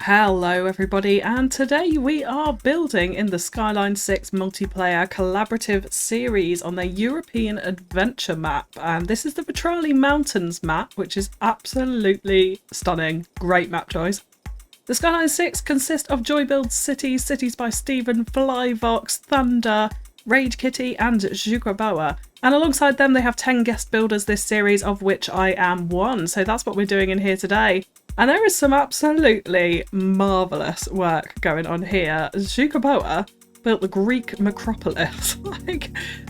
Hello everybody, and today we are building in the Skyline 6 multiplayer collaborative series on the European adventure map, and this is the Vitrali Mountains map, which is absolutely stunning. Great map choice. The Skyline 6 consists of Joy Build cities, Cities by Stephen, Flyvox, Thunder, Raid Kitty and Jukraboa, and alongside them they have 10 guest builders this series, of which I am one, so that's what we're doing in here today. And there is some absolutely marvellous work going on here. Jukraboa built the Greek Macropolis.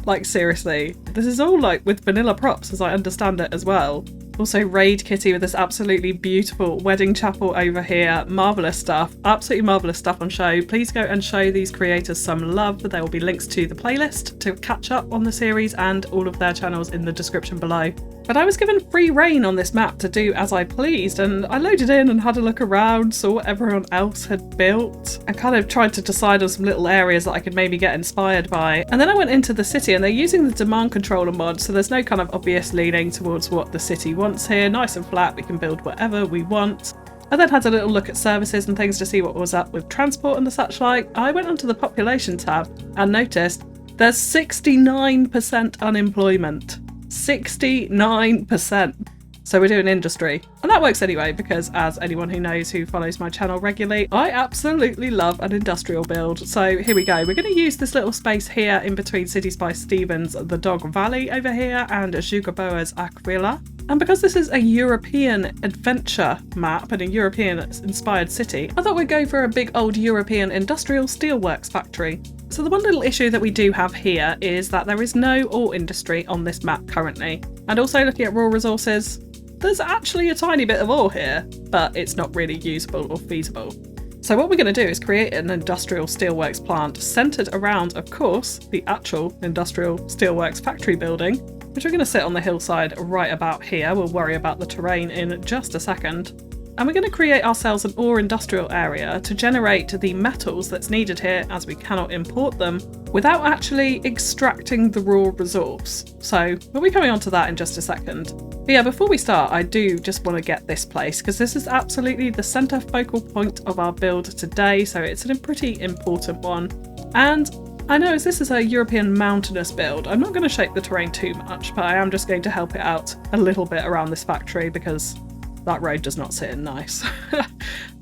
like seriously. This is all like with vanilla props as I understand it as well. Also Raid Kitty with this absolutely beautiful wedding chapel over here. Marvellous stuff. Absolutely marvellous stuff on show. Please go and show these creators some love. There will be links to the playlist to catch up on the series and all of their channels in the description below. But I was given free reign on this map to do as I pleased, and I loaded in and had a look around, saw what everyone else had built, and kind of tried to decide on some little areas that I could maybe get inspired by. And then I went into the city, and they're using the demand controller mod, so there's no kind of obvious leaning towards what the city wants here. Nice and flat, we can build whatever we want. I then had a little look at services and things to see what was up with transport and the such like. I went onto the population tab and noticed there's 69% unemployment. 69%. So we're doing industry. And that works anyway, because as anyone who knows who follows my channel regularly, I absolutely love an industrial build. So here we go. We're going to use this little space here in between Cities by Stevens, the Dog Valley over here, and Jukraboa's Aquila. And because this is a European adventure map and a European inspired city, I thought we'd go for a big old European industrial steelworks factory. So the one little issue that we do have here is that there is no ore industry on this map currently. And also looking at raw resources, there's actually a tiny bit of ore here, but it's not really usable or feasible. So what we're going to do is create an industrial steelworks plant centered around, of course, the actual industrial steelworks factory building, which we're going to sit on the hillside right about here. We'll worry about the terrain in just a second. And we're going to create ourselves an ore industrial area to generate the metals that's needed here, as we cannot import them, without actually extracting the raw resource. So we'll be coming on to that in just a second. But yeah, before we start, I do just want to get this place, because this is absolutely the centre focal point of our build today, so it's a pretty important one. And I know as this is a European mountainous build, I'm not going to shape the terrain too much, but I am just going to help it out a little bit around this factory, because that road does not sit in nice.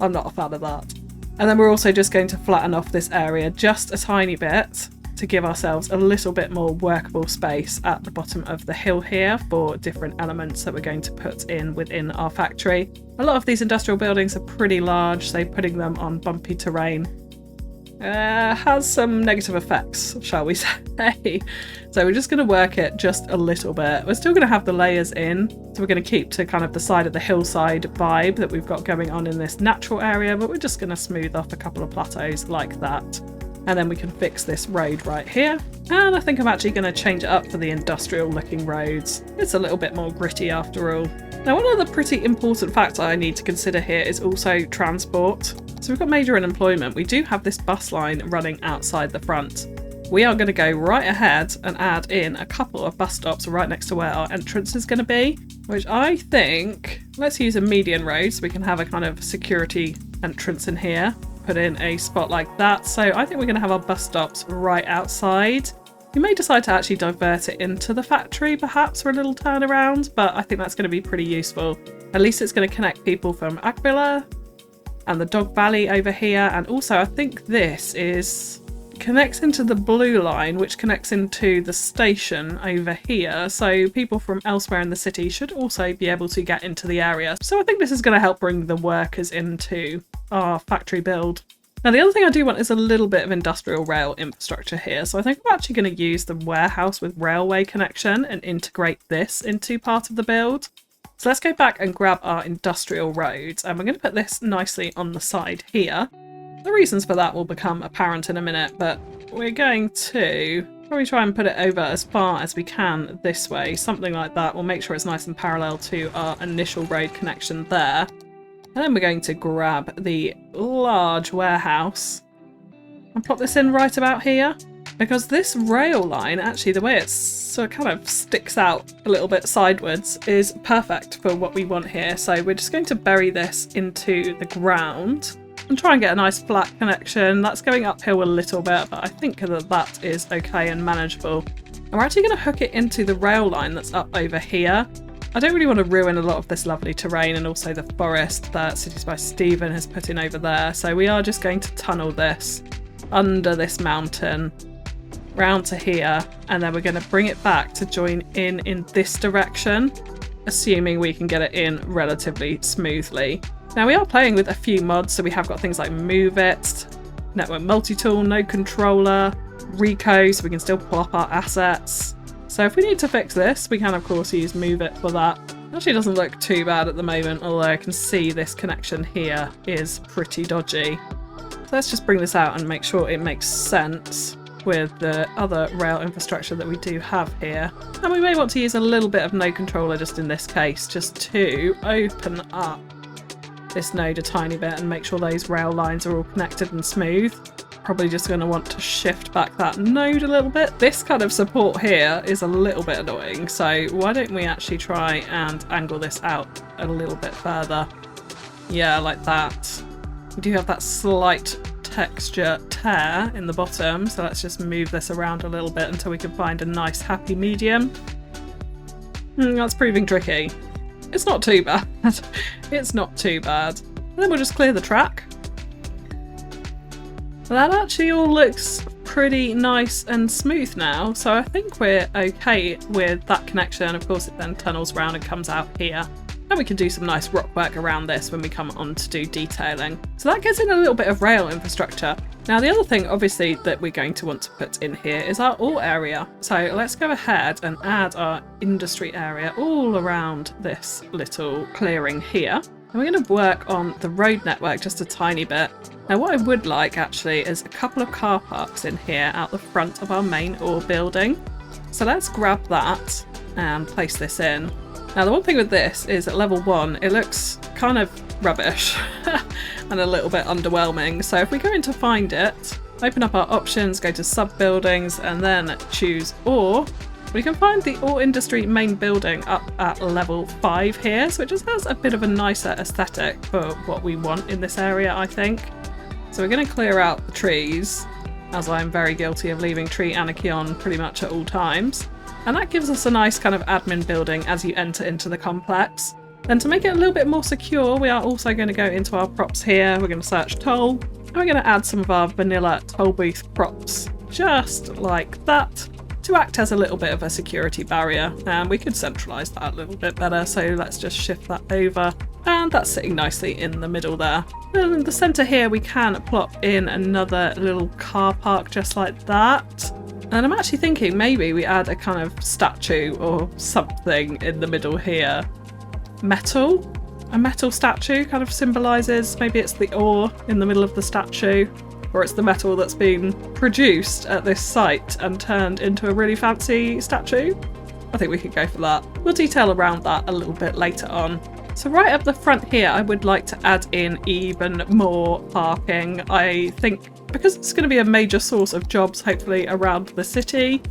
I'm not a fan of that. And then we're also just going to flatten off this area just a tiny bit to give ourselves a little bit more workable space at the bottom of the hill here for different elements that we're going to put in within our factory. A lot of these industrial buildings are pretty large, so putting them on bumpy terrain has some negative effects, shall we say. So we're just going to work it just a little bit. We're still going to have the layers in, so we're going to keep to kind of the side of the hillside vibe that we've got going on in this natural area, but we're just going to smooth off a couple of plateaus like that. And then we can fix this road right here. And I think I'm actually going to change it up for the industrial looking roads. It's a little bit more gritty after all. Now, one other pretty important factor I need to consider here is also transport. So we've got major unemployment. We do have this bus line running outside the front. We are going to go right ahead and add in a couple of bus stops right next to where our entrance is going to be, which I think, let's use a median road so we can have a kind of security entrance in here. Put in a spot like that. So I think we're going to have our bus stops right outside. We may decide to actually divert it into the factory perhaps for a little turnaround, but I think that's going to be pretty useful. At least it's going to connect people from Aquila and the Dog Valley over here, and also I think this connects into the blue line, which connects into the station over here, so people from elsewhere in the city should also be able to get into the area. So I think this is going to help bring the workers into our factory build. Now the other thing I do want is a little bit of industrial rail infrastructure here, so I think I'm actually going to use the warehouse with railway connection and integrate this into part of the build. So let's go back and grab our industrial roads, and we're going to put this nicely on the side here. The reasons for that will become apparent in a minute, but we're going to probably try and put it over as far as we can this way, something like that. We'll make sure it's nice and parallel to our initial road connection there. And then we're going to grab the large warehouse and plop this in right about here. Because this rail line, actually the way it sort of kind of sticks out a little bit sideways is perfect for what we want here. So we're just going to bury this into the ground. and try and get a nice flat connection. That's going uphill a little bit, but I think that is okay and manageable. And we're actually going to hook it into the rail line that's up over here. I don't really want to ruin a lot of this lovely terrain and also the forest that City Spice Stephen has put in over there. So we are just going to tunnel this under this mountain round to here, and then we're going to bring it back to join in this direction, assuming we can get it in relatively smoothly. Now we are playing with a few mods, so we have got things like Move It, Network Multi-Tool, Node Controller, Rico, so we can still pull up our assets. So if we need to fix this, we can of course use Move It for that. It actually doesn't look too bad at the moment, although I can see this connection here is pretty dodgy. So let's just bring this out and make sure it makes sense with the other rail infrastructure that we do have here. And we may want to use a little bit of node controller just in this case, just to open up this node a tiny bit and make sure those rail lines are all connected and smooth. Probably just going to want to shift back that node a little bit. This kind of support here is a little bit annoying, so why don't we actually try and angle this out a little bit further. Yeah, like that. We do have that slight texture tear in the bottom, so let's just move this around a little bit until we can find a nice happy medium. That's proving tricky. It's not too bad. It's not too bad. And then we'll just clear the track. That actually all looks pretty nice and smooth now, so I think we're okay with that connection. Of course it then tunnels around and comes out here. And we can do some nice rock work around this when we come on to do detailing. So that gets in a little bit of rail infrastructure. Now the other thing obviously that we're going to want to put in here is our ore area. So let's go ahead and add our industry area all around this little clearing here. And we're going to work on the road network just a tiny bit. Now what I would like actually is a couple of car parks in here out the front of our main ore building. So let's grab that and place this in. Now the one thing with this is at level 1 it looks kind of rubbish and a little bit underwhelming. So if we go into find it, open up our options, go to sub buildings and then choose ore, we can find the ore industry main building up at level 5 here, so it just has a bit of a nicer aesthetic for what we want in this area, I think. So we're going to clear out the trees, as I'm very guilty of leaving tree anarchy on pretty much at all times. And that gives us a nice kind of admin building as you enter into the complex. Then to make it a little bit more secure, we are also going to go into our props here. We're going to search toll, and we're going to add some of our vanilla toll booth props, just like that, to act as a little bit of a security barrier. And we could centralize that a little bit better, so let's just shift that over, and that's sitting nicely in the middle there. And in the center here we can plop in another little car park just like that. And I'm actually thinking maybe we add a kind of statue or something in the middle here. Metal? A metal statue kind of symbolises, maybe it's the ore in the middle of the statue, or it's the metal that's been produced at this site and turned into a really fancy statue. I think we could go for that. We'll detail around that a little bit later on. So right up the front here, I would like to add in even more parking. I think because it's going to be a major source of jobs, hopefully around the city,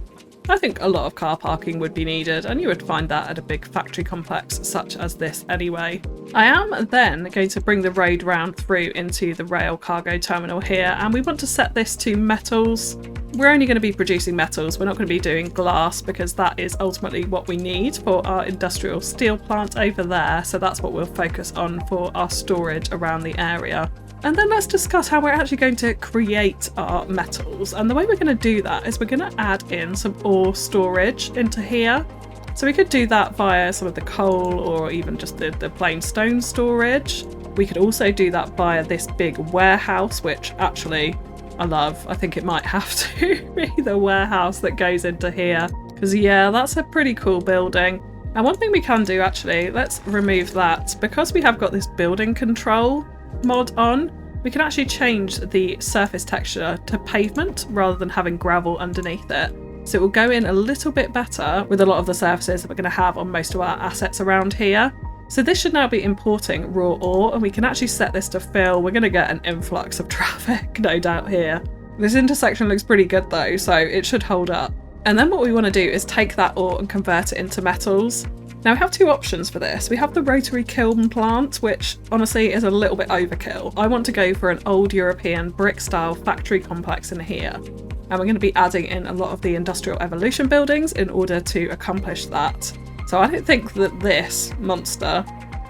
I think a lot of car parking would be needed, and you would find that at a big factory complex such as this anyway. I am then going to bring the road round through into the rail cargo terminal here, and we want to set this to metals. We're only going to be producing metals, we're not going to be doing glass because that is ultimately what we need for our industrial steel plant over there, so that's what we'll focus on for our storage around the area. And then let's discuss how we're actually going to create our metals. And the way we're going to do that is we're going to add in some ore storage into here. So we could do that via some of the coal or even just the plain stone storage. We could also do that via this big warehouse, which actually I love. I think it might have to be the warehouse that goes into here. Because yeah, that's a pretty cool building. And one thing we can do actually, let's remove that. Because we have got this building control mod on, we can actually change the surface texture to pavement rather than having gravel underneath it. So it will go in a little bit better with a lot of the surfaces that we're going to have on most of our assets around here. So this should now be importing raw ore, and we can actually set this to fill. We're going to get an influx of traffic, no doubt here. This intersection looks pretty good though, so it should hold up. And then what we want to do is take that ore and convert it into metals. Now we have two options for this. We have the rotary kiln plant, which honestly is a little bit overkill. I want to go for an old European brick style factory complex in here. And we're going to be adding in a lot of the industrial evolution buildings in order to accomplish that. So I don't think that this monster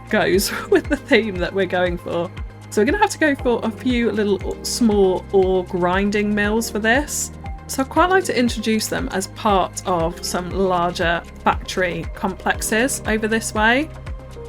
goes with the theme that we're going for. So we're going to have to go for a few little small ore grinding mills for this. So I'd quite like to introduce them as part of some larger factory complexes over this way.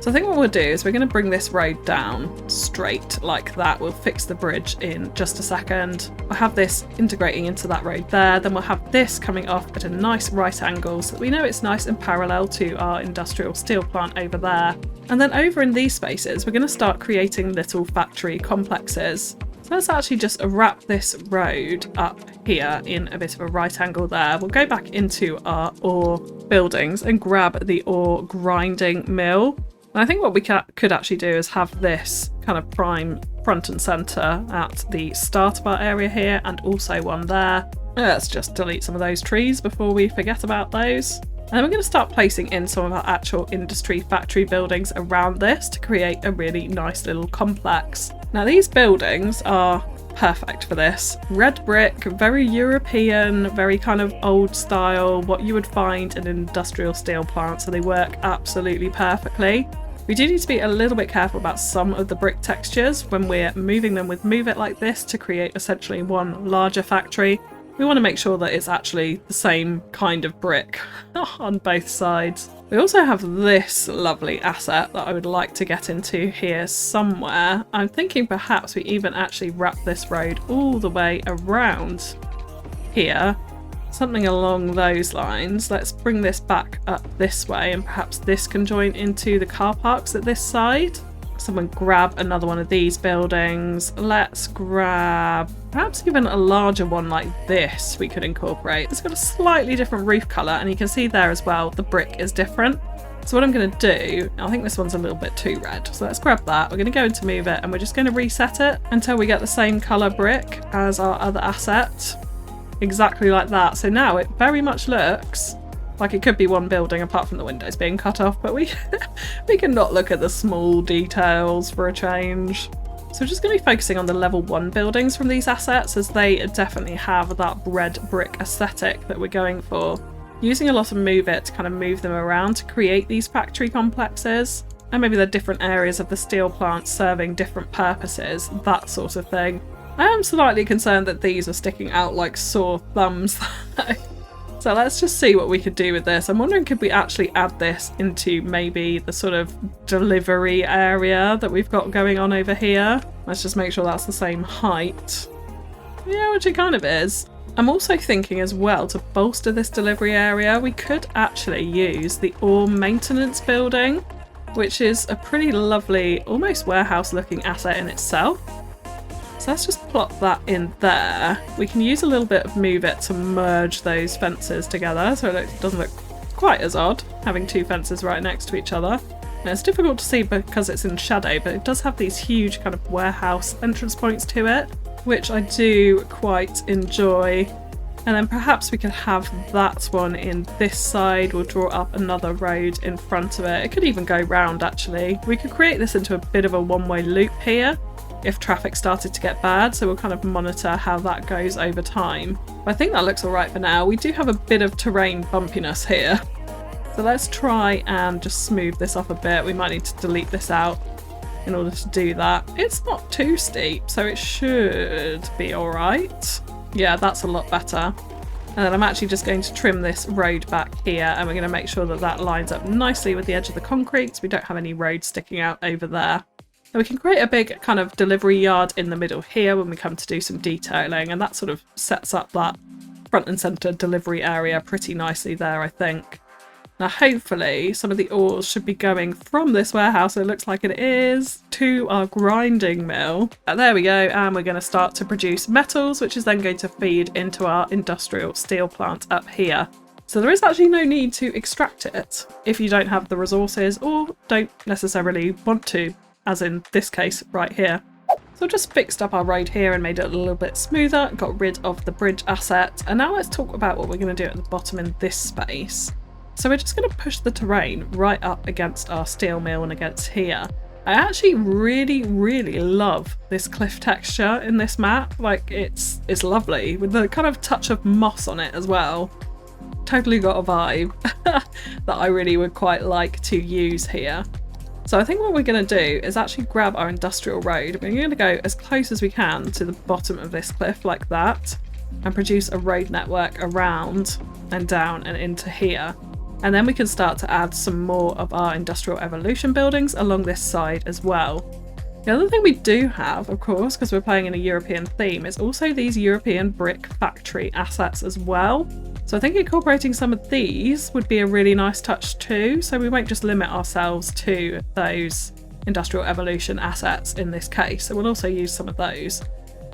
So I think what we'll do is we're going to bring this road down straight like that. We'll fix the bridge in just a second. We'll have this integrating into that road there. Then we'll have this coming off at a nice right angle so that we know it's nice and parallel to our industrial steel plant over there. And then over in these spaces, we're going to start creating little factory complexes. So let's actually just wrap this road up here in a bit of a right angle there. We'll go back into our ore buildings and grab the ore grinding mill. And I think what we could actually do is have this kind of prime front and centre at the start of our area here, and also one there. Let's just delete some of those trees before we forget about those. And then we're going to start placing in some of our actual industry factory buildings around this to create a really nice little complex. Now these buildings are perfect for this. Red brick, very European, very kind of old style, what you would find in an industrial steel plant, so they work absolutely perfectly. We do need to be a little bit careful about some of the brick textures when we're moving them with Move It like this to create essentially one larger factory. We want to make sure that it's actually the same kind of brick on both sides. We also have this lovely asset that I would like to get into here somewhere. I'm thinking perhaps we even actually wrap this road all the way around here. Something along those lines. Let's bring this back up this way, and perhaps this can join into the car parks at this side. Someone grab another one of these buildings. Let's grab perhaps even a larger one like this we could incorporate. It's got a slightly different roof colour, and you can see there as well the brick is different. So what I'm going to do, I think this one's a little bit too red, so let's grab that. We're going to go into Move It, and we're just going to reset it until we get the same colour brick as our other asset. Exactly like that. So now it very much looks like it could be one building apart from the windows being cut off, but we can not look at the small details for a change. So we're just going to be focusing on the level 1 buildings from these assets, as they definitely have that red brick aesthetic that we're going for. Using a lot of Move It to kind of move them around to create these factory complexes, and maybe they're different areas of the steel plant serving different purposes, that sort of thing. I am slightly concerned that these are sticking out like sore thumbs though. So let's just see what we could do with this. I'm wondering, could we actually add this into maybe the sort of delivery area that we've got going on over here? Let's just make sure that's the same height. Yeah, which it kind of is. I'm also thinking as well, to bolster this delivery area, we could actually use the ore maintenance building, which is a pretty lovely, almost warehouse looking asset in itself. So let's just plot that in there. We can use a little bit of Move It to merge those fences together so it doesn't look quite as odd having two fences right next to each other. And it's difficult to see because it's in shadow, but it does have these huge kind of warehouse entrance points to it, which I do quite enjoy. And then perhaps we could have that one in this side. We'll draw up another road in front of it. It could even go round actually. We could create this into a bit of a one-way loop here if traffic started to get bad, so we'll kind of monitor how that goes over time. But I think that looks all right for now. We do have a bit of terrain bumpiness here, so let's try and just smooth this off a bit. We might need to delete this out in order to do that. It's not too steep, so it should be all right. Yeah, that's a lot better. And then I'm actually just going to trim this road back here, and we're going to make sure that that lines up nicely with the edge of the concrete so we don't have any road sticking out over there. And we can create a big kind of delivery yard in the middle here when we come to do some detailing, and that sort of sets up that front and centre delivery area pretty nicely there, I think. Now hopefully some of the ores should be going from this warehouse, it looks like it is, to our grinding mill. There we go, and we're going to start to produce metals, which is then going to feed into our industrial steel plant up here. So there is actually no need to extract it if you don't have the resources or don't necessarily want to, as in this case right here. So I've just fixed up our road here and made it a little bit smoother, got rid of the bridge asset, and now let's talk about what we're going to do at the bottom in this space. So we're just going to push the terrain right up against our steel mill and against here. I actually really love this cliff texture in this map. Like it's lovely with the kind of touch of moss on it as well. Totally got a vibe that I really would quite like to use here. So I think what we're going to do is actually grab our industrial road. We're going to go as close as we can to the bottom of this cliff like that and produce a road network around and down and into here. And then we can start to add some more of our industrial evolution buildings along this side as well. The other thing we do have, of course, because we're playing in a European theme, is also these European brick factory assets as well. So I think incorporating some of these would be a really nice touch too. So we won't just limit ourselves to those industrial evolution assets in this case. So we'll also use some of those.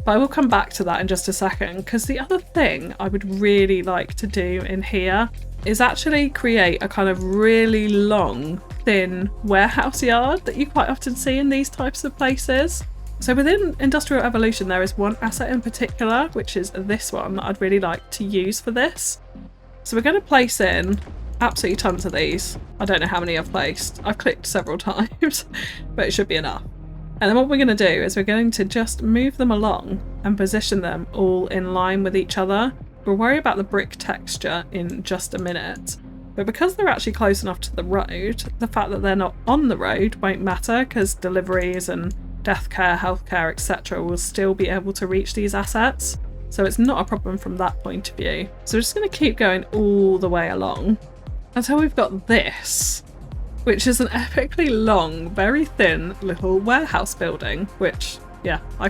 But I will come back to that in just a second, because the other thing I would really like to do in here is actually create a kind of really long, thin warehouse yard that you quite often see in these types of places. So within Industrial Evolution, there is one asset in particular, which is this one that I'd really like to use for this. So we're going to place in absolutely tons of these. I don't know how many I've placed. I've clicked several times, but it should be enough. And then what we're going to do is we're going to just move them along and position them all in line with each other. We'll worry about the brick texture in just a minute. But because they're actually close enough to the road, the fact that they're not on the road won't matter, because deliveries and death care, healthcare, etc. will still be able to reach these assets. So it's not a problem from that point of view. So we're just going to keep going all the way along until we've got this, which is an epically long, very thin little warehouse building, which, yeah, I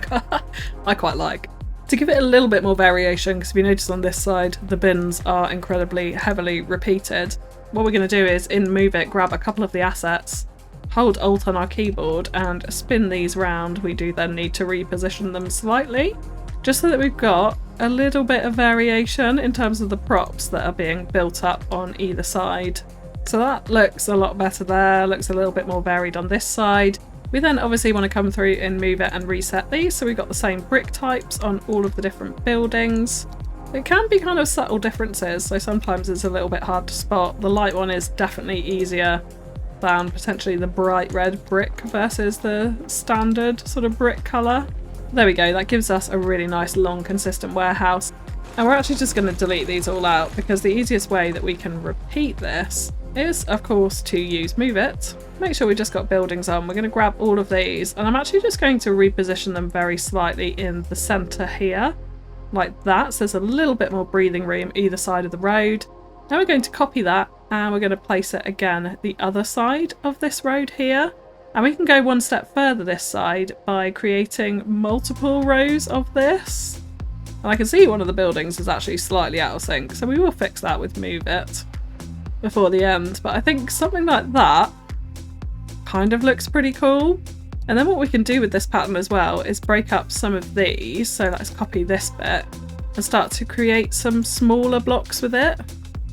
quite like. To give it a little bit more variation, because if you notice on this side, the bins are incredibly heavily repeated, what we're going to do is in Move It, grab a couple of the assets, hold Alt on our keyboard and spin these round. We do then need to reposition them slightly, just so that we've got a little bit of variation in terms of the props that are being built up on either side. So that looks a lot better there, looks a little bit more varied on this side. We then obviously want to come through and Move It and reset these, so we've got the same brick types on all of the different buildings. It can be kind of subtle differences, so sometimes it's a little bit hard to spot. The light one is definitely easier than potentially the bright red brick versus the standard sort of brick colour. There we go, that gives us a really nice long consistent warehouse. And we're actually just going to delete these all out, because the easiest way that we can repeat this is, of course, to use Move It. Make sure we just got buildings on. We're going to grab all of these, and I'm actually just going to reposition them very slightly in the centre here, like that, so there's a little bit more breathing room either side of the road. Now we're going to copy that, and we're going to place it again the other side of this road here. And we can go one step further this side by creating multiple rows of this. And I can see one of the buildings is actually slightly out of sync, so we will fix that with Move It before the end. But I think something like that kind of looks pretty cool. And then what we can do with this pattern as well is break up some of these. So let's copy this bit and start to create some smaller blocks with it.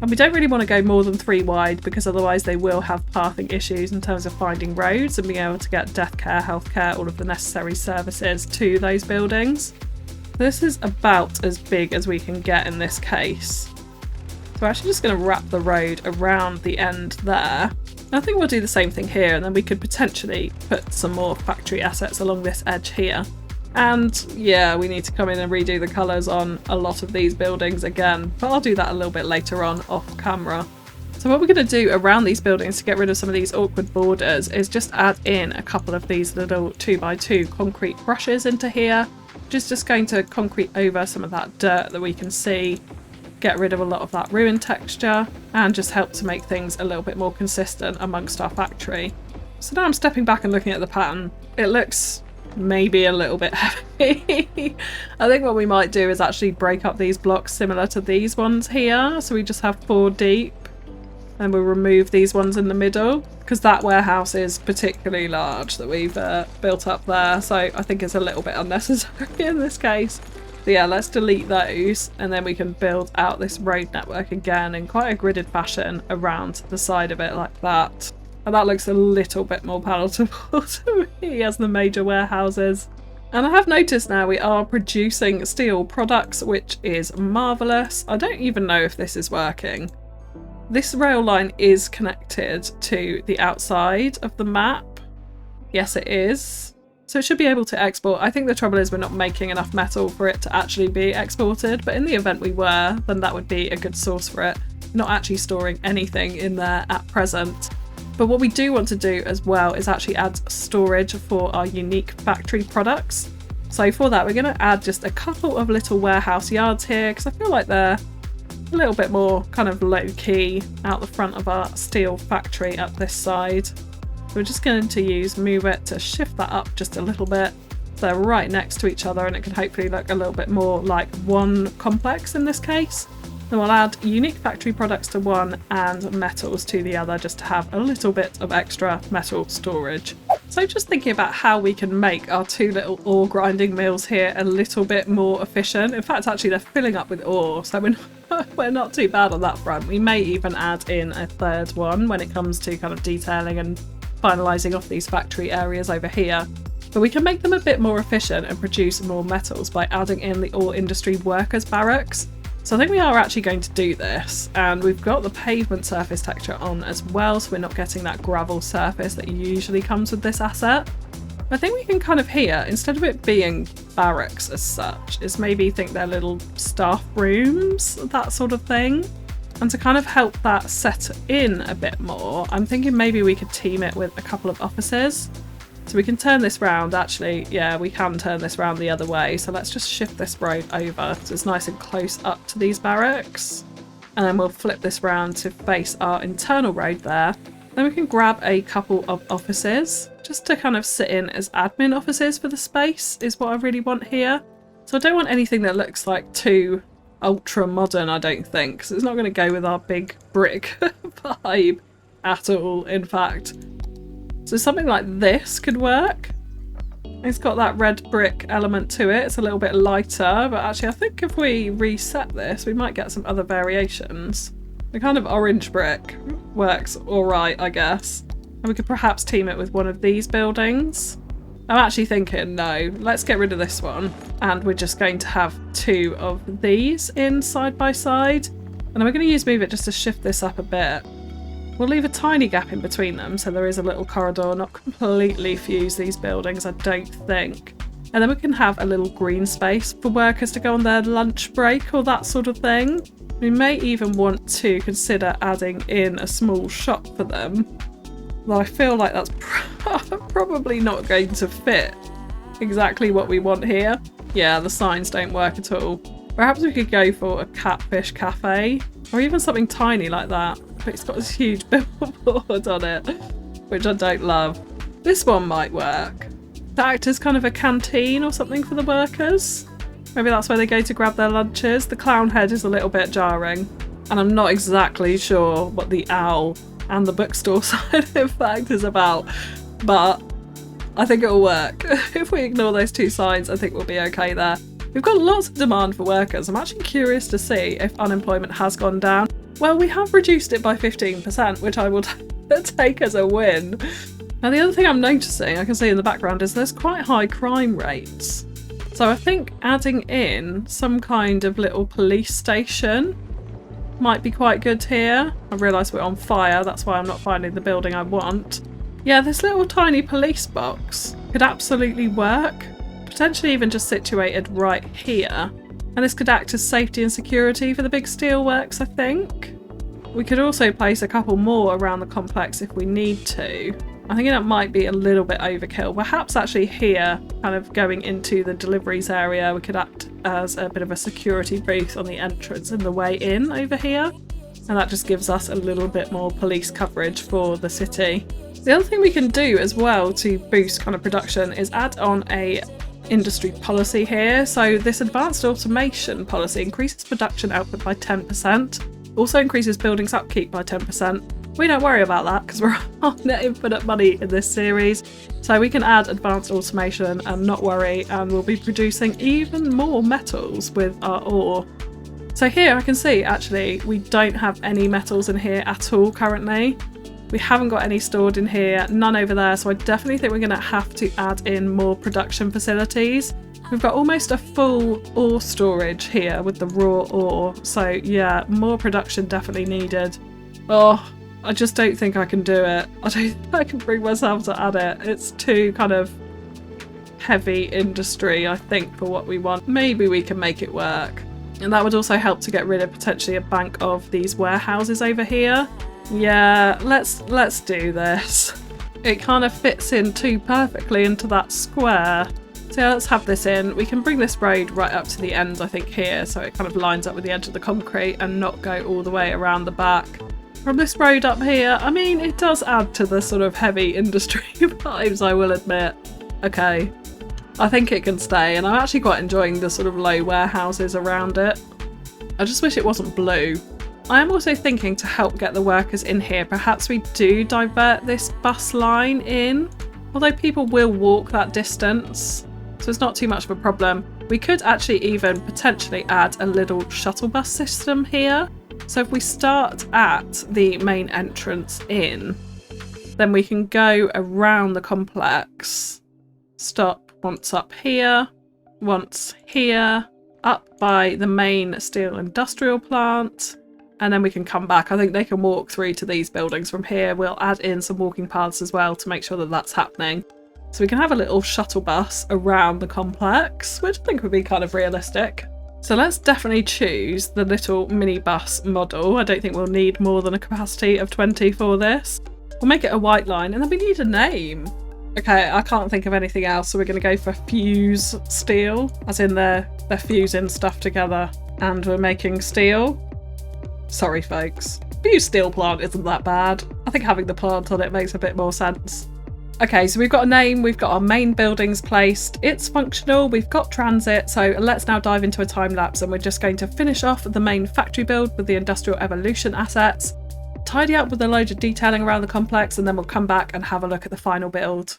And we don't really want to go more than 3 wide, because otherwise they will have pathing issues in terms of finding roads and being able to get death care, healthcare, all of the necessary services to those buildings. This is about as big as we can get in this case. So we're actually just going to wrap the road around the end there. I think we'll do the same thing here, and then we could potentially put some more factory assets along this edge here. And yeah, we need to come in and redo the colours on a lot of these buildings again, but I'll do that a little bit later on off camera. So what we're going to do around these buildings to get rid of some of these awkward borders is just add in a couple of these little 2x2 concrete brushes into here, which is just going to concrete over some of that dirt that we can see, get rid of a lot of that ruined texture, and just help to make things a little bit more consistent amongst our factory. So now I'm stepping back and looking at the pattern. It looks maybe a little bit heavy. I think what we might do is actually break up these blocks similar to these ones here. So we just have 4 deep, and we'll remove these ones in the middle, because that warehouse is particularly large that we've built up there. So I think it's a little bit unnecessary in this case. But yeah, let's delete those, and then we can build out this road network again in quite a gridded fashion around the side of it like that. And that looks a little bit more palatable to me as the major warehouses. And I have noticed now we are producing steel products, which is marvellous. I don't even know if this is working. This rail line is connected to the outside of the map. Yes, it is. So it should be able to export. I think the trouble is we're not making enough metal for it to actually be exported, but in the event we were, then that would be a good source for it. Not actually storing anything in there at present. But what we do want to do as well is actually add storage for our unique factory products. So for that, we're going to add just a couple of little warehouse yards here, because I feel like they're a little bit more kind of low-key out the front of our steel factory up this side. So we're just going to move it to shift that up just a little bit. So they're right next to each other, and it can hopefully look a little bit more like one complex in this case. Then we'll add unique factory products to one and metals to the other, just to have a little bit of extra metal storage. So just thinking about how we can make our two little ore grinding mills here a little bit more efficient. In fact, actually they're filling up with ore, so we're not too bad on that front. We may even add in a third one when it comes to kind of detailing and finalising off these factory areas over here. But we can make them a bit more efficient and produce more metals by adding in the ore industry workers barracks. So I think we are actually going to do this, and we've got the pavement surface texture on as well, so we're not getting that gravel surface that usually comes with this asset. I think we can kind of here, instead of it being barracks as such, is maybe think they're little staff rooms, that sort of thing. And to kind of help that set in a bit more, I'm thinking maybe we could team it with a couple of offices. So we can turn this round, actually, yeah, we can turn this round the other way. So let's just shift this road over so it's nice and close up to these barracks. And then we'll flip this round to face our internal road there. Then we can grab a couple of offices just to kind of sit in as admin offices for the space is what I really want here. So I don't want anything that looks like too ultra modern, I don't think, because it's not going to go with our big brick vibe at all, in fact. So something like this could work. It's got that red brick element to it. It's a little bit lighter, but actually I think if we reset this, we might get some other variations. The kind of orange brick works all right, I guess. And we could perhaps team it with one of these buildings. I'm actually thinking, no, let's get rid of this one. And we're just going to have two of these in side by side. And then we're going to move it just to shift this up a bit. We'll leave a tiny gap in between them, so there is a little corridor, not completely fuse these buildings, I don't think. And then we can have a little green space for workers to go on their lunch break or that sort of thing. We may even want to consider adding in a small shop for them. Though I feel like that's probably not going to fit exactly what we want here. Yeah, the signs don't work at all. Perhaps we could go for a catfish cafe, or even something tiny like that. But it's got this huge billboard on it, which I don't love. This one might work. To act as kind of a canteen or something for the workers. Maybe that's where they go to grab their lunches. The clown head is a little bit jarring, and I'm not exactly sure what the owl and the bookstore side in fact is about, but I think it'll work. If we ignore those two signs, I think we'll be okay there. We've got lots of demand for workers. I'm actually curious to see if unemployment has gone down. Well, we have reduced it by 15%, which I will take as a win. Now, the other thing I'm noticing, I can see in the background, is there's quite high crime rates. So I think adding in some kind of little police station might be quite good here. I realise we're on fire, that's why I'm not finding the building I want. Yeah, this little tiny police box could absolutely work. Potentially even just situated right here. And this could act as safety and security for the big steelworks, I think. We could also place a couple more around the complex if we need to. I think that might be a little bit overkill. Perhaps actually here, kind of going into the deliveries area, we could act as a bit of a security booth on the entrance and the way in over here. And that just gives us a little bit more police coverage for the city. The other thing we can do as well to boost kind of production is add on a industry policy here. So this advanced automation policy increases production output by 10%, also increases buildings upkeep by 10%. We don't worry about that because we're on net infinite money in this series, so we can add advanced automation and not worry, and we'll be producing even more metals with our ore. So here I can see actually we don't have any metals in here at all currently. We haven't got any stored in here, none over there, so I definitely think we're going to have to add in more production facilities. We've got almost a full ore storage here with the raw ore, so yeah, more production definitely needed. Oh, I just don't think I can do it. I don't think I can bring myself to add it. It's too kind of heavy industry, I think, for what we want. Maybe we can make it work. And that would also help to get rid of potentially a bank of these warehouses over here. Yeah, let's do this. It kind of fits in too perfectly into that square. So yeah, let's have this in. We can bring this road right up to the end, I think, here, so it kind of lines up with the edge of the concrete and not go all the way around the back. From this road up here, I mean, it does add to the sort of heavy industry vibes, I will admit. Okay, I think it can stay, and I'm actually quite enjoying the sort of low warehouses around it. I just wish it wasn't blue. I am also thinking, to help get the workers in here, perhaps we do divert this bus line in, although people will walk that distance, so it's not too much of a problem. We could actually even potentially add a little shuttle bus system here. So if we start at the main entrance in, then we can go around the complex, stop once up here, once here, up by the main steel industrial plant, and then we can come back. I think they can walk through to these buildings from here. We'll add in some walking paths as well to make sure that that's happening. So we can have a little shuttle bus around the complex, which I think would be kind of realistic. So let's definitely choose the little minibus model. I don't think we'll need more than a capacity of 20 for this. We'll make it a white line, and then we need a name. Okay, I can't think of anything else, so we're going to go for Fuse Steel, as in they're fusing stuff together, and we're making steel. Sorry folks. Fuse Steel plant isn't that bad. I think having the plant on it makes a bit more sense. Okay, so we've got a name, we've got our main buildings placed, it's functional, we've got transit, so let's now dive into a time lapse, and we're just going to finish off the main factory build with the Industrial Evolution assets, tidy up with a load of detailing around the complex, and then we'll come back and have a look at the final build.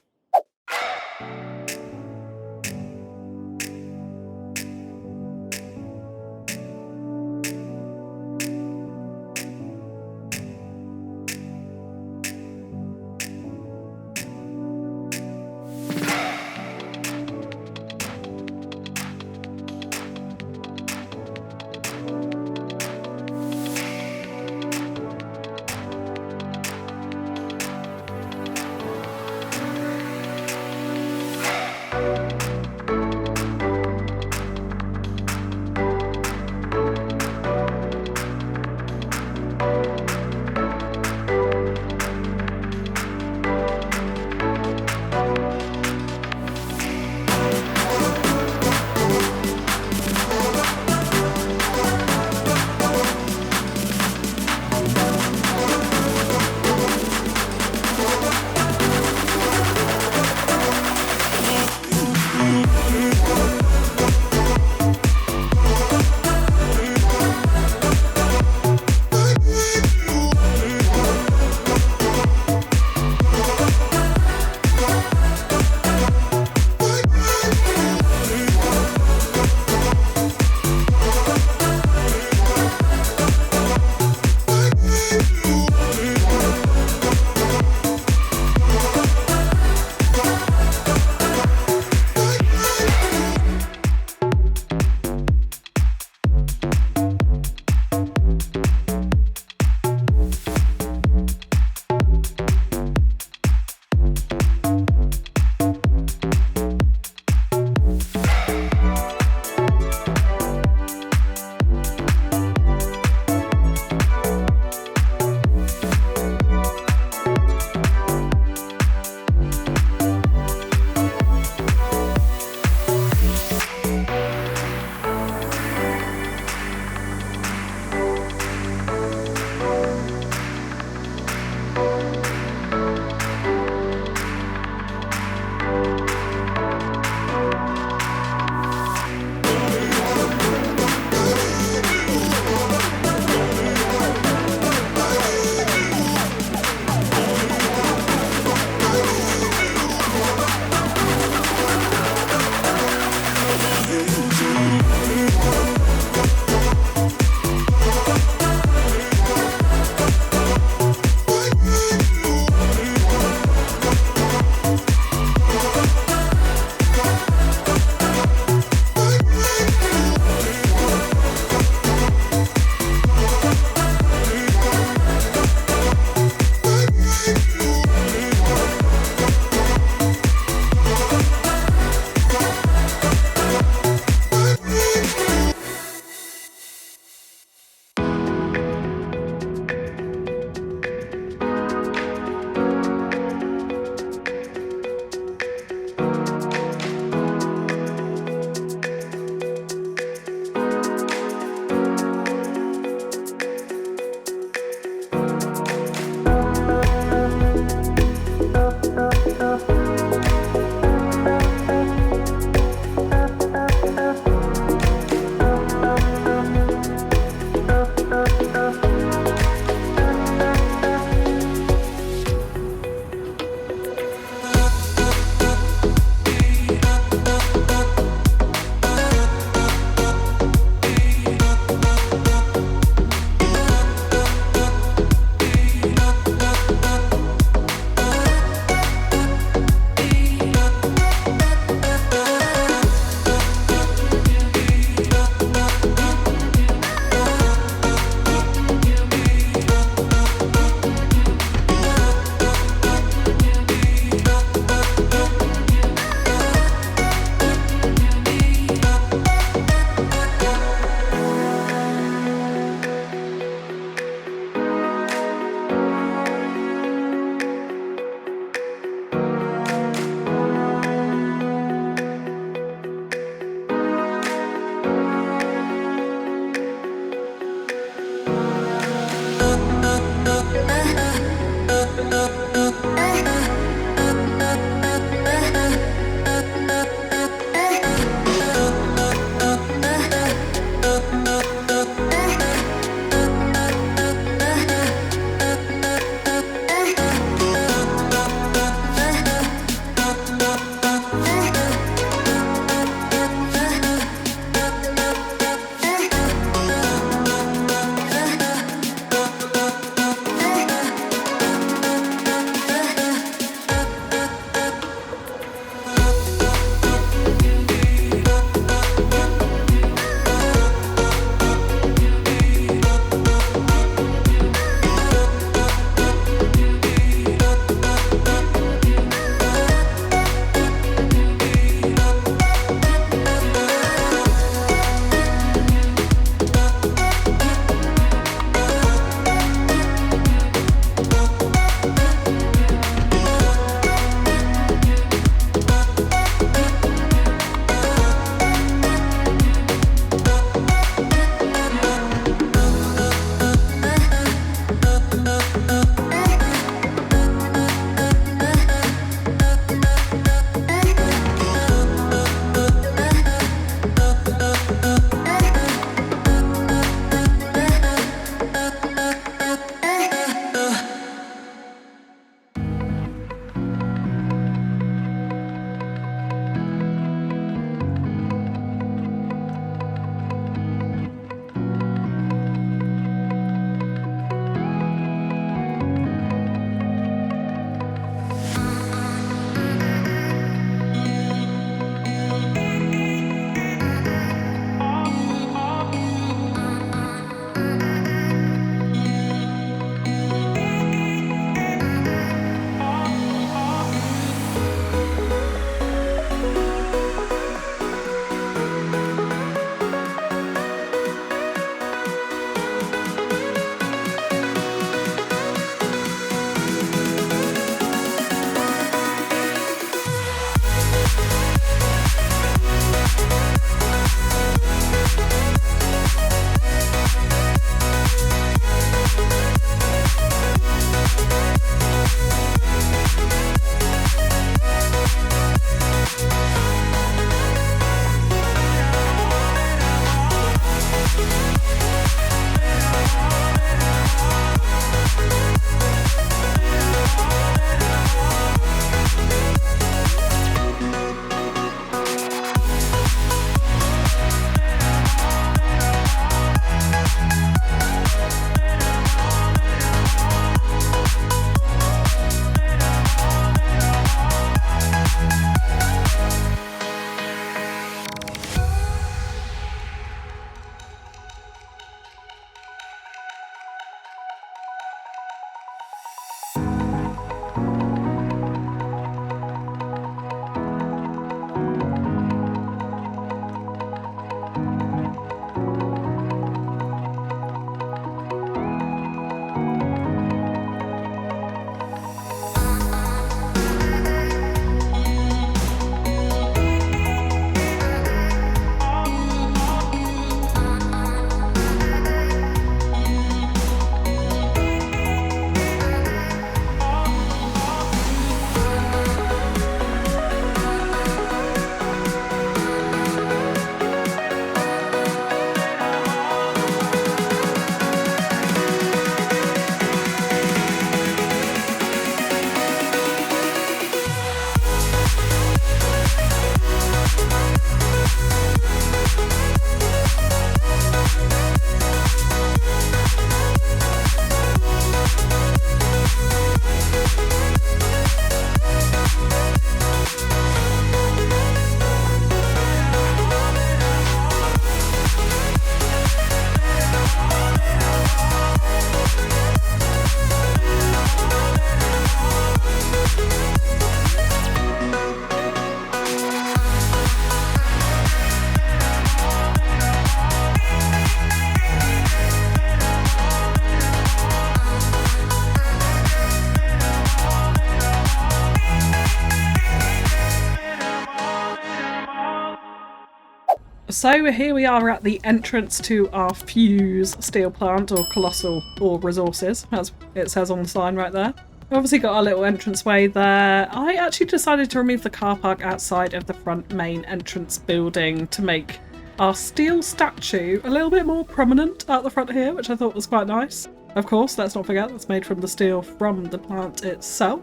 So here we are at the entrance to our Fuse steel plant, or Colossal Ore Resources, as it says on the sign right there. We've obviously got our little entranceway there. I actually decided to remove the car park outside of the front main entrance building to make our steel statue a little bit more prominent at the front here, which I thought was quite nice. Of course, let's not forget that's made from the steel from the plant itself.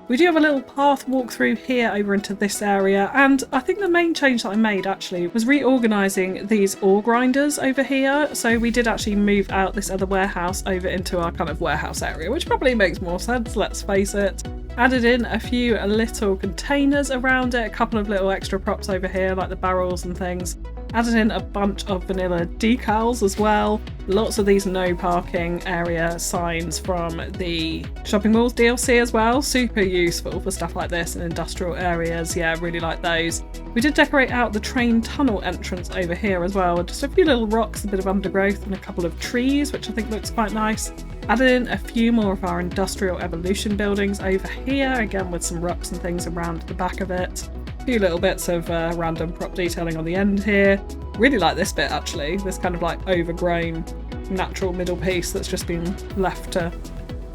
We do have a little path walk through here over into this area, and I think the main change that I made actually was reorganising these ore grinders over here. So we did actually move out this other warehouse over into our kind of warehouse area, which probably makes more sense, let's face it. Added in a few little containers around it, a couple of little extra props over here like the barrels and things. Added in a bunch of vanilla decals as well. Lots of these no parking area signs from the shopping malls DLC as well. Super useful for stuff like this in industrial areas. Yeah, really like those. We did decorate out the train tunnel entrance over here as well. Just a few little rocks, a bit of undergrowth and a couple of trees, which I think looks quite nice. Added in a few more of our industrial evolution buildings over here, again with some rocks and things around the back of it. A few little bits of random prop detailing on the end here. Really like this bit actually, this kind of like overgrown natural middle piece that's just been left to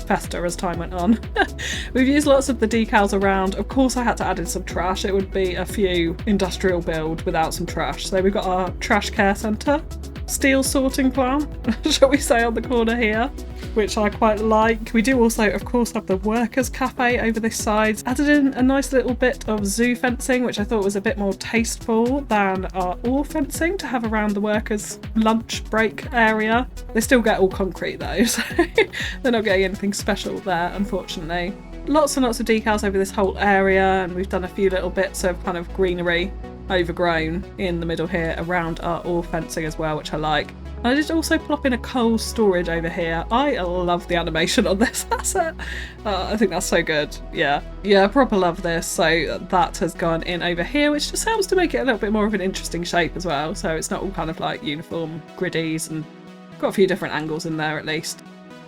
fester as time went on. We've used lots of the decals around. Of course I had to add in some trash. It would be a few industrial build without some trash. So we've got our trash care centre, steel sorting plant, shall we say, on the corner here, which I quite like. We do also, of course, have the workers' cafe over this side. Added in a nice little bit of zoo fencing, which I thought was a bit more tasteful than our ore fencing to have around the workers' lunch break area. They still get all concrete though, so they're not getting anything special there, unfortunately. Lots and lots of decals over this whole area, and we've done a few little bits of kind of greenery overgrown in the middle here around our ore fencing as well, which I like. And I did also plop in a coal storage over here. I love the animation on this asset. I think that's so good. Yeah, proper love this. So that has gone in over here, which just helps to make it a little bit more of an interesting shape as well. So it's not all kind of like uniform griddies, and got a few different angles in there at least.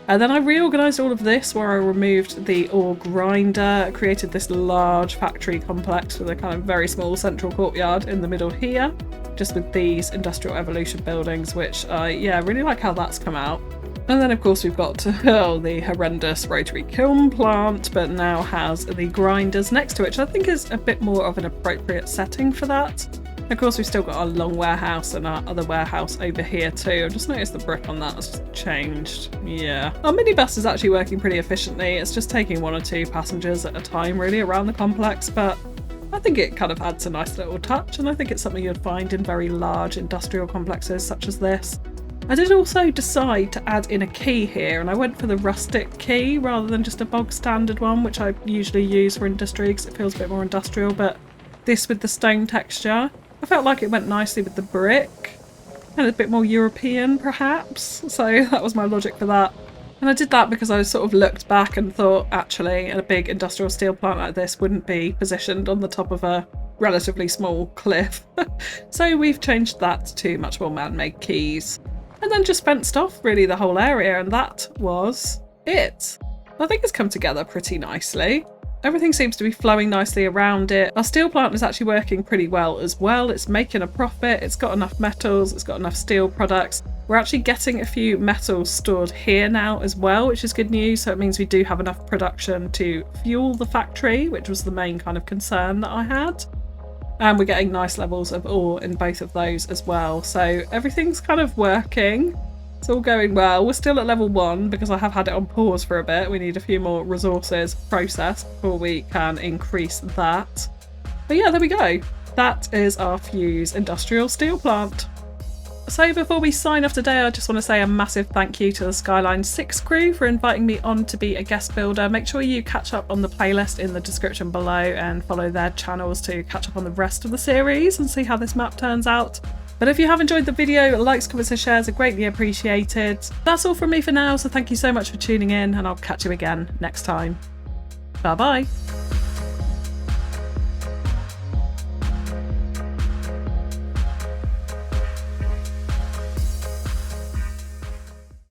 And then I reorganised all of this where I removed the ore grinder, created this large factory complex with a kind of very small central courtyard in the middle here, just with these industrial evolution buildings, which I really like how that's come out. And then of course we've got the horrendous rotary kiln plant, but now has the grinders next to it, which I think is a bit more of an appropriate setting for that. Of course, we've still got our long warehouse and our other warehouse over here too. I've just noticed the brick on that has changed. Yeah. Our minibus is actually working pretty efficiently. It's just taking 1 or 2 passengers at a time really around the complex, but I think it kind of adds a nice little touch, and I think it's something you'd find in very large industrial complexes such as this. I did also decide to add in a key here, and I went for the rustic key rather than just a bog standard one, which I usually use for industry because it feels a bit more industrial, but this with the stone texture, I felt like it went nicely with the brick and a bit more European perhaps, so that was my logic for that. And I did that because I sort of looked back and thought actually a big industrial steel plant like this wouldn't be positioned on the top of a relatively small cliff. So we've changed that to much more man-made keys. And then just fenced off really the whole area, and that was it. I think it's come together pretty nicely. Everything seems to be flowing nicely around it. Our steel plant is actually working pretty well as well. It's making a profit, it's got enough metals, it's got enough steel products. We're actually getting a few metals stored here now as well, which is good news. So it means we do have enough production to fuel the factory, which was the main kind of concern that I had. And we're getting nice levels of ore in both of those as well. So everything's kind of working. It's all going well. We're still at level 1 because I have had it on pause for a bit. We need a few more resources processed before we can increase that. But yeah, there we go. That is our Fuse industrial steel plant. So before we sign off today, I just want to say a massive thank you to the Skyline 6 crew for inviting me on to be a guest builder. Make sure you catch up on the playlist in the description below and follow their channels to catch up on the rest of the series and see how this map turns out. But if you have enjoyed the video, likes, comments and shares are greatly appreciated. That's all from me for now, so thank you so much for tuning in, and I'll catch you again next time. Bye bye!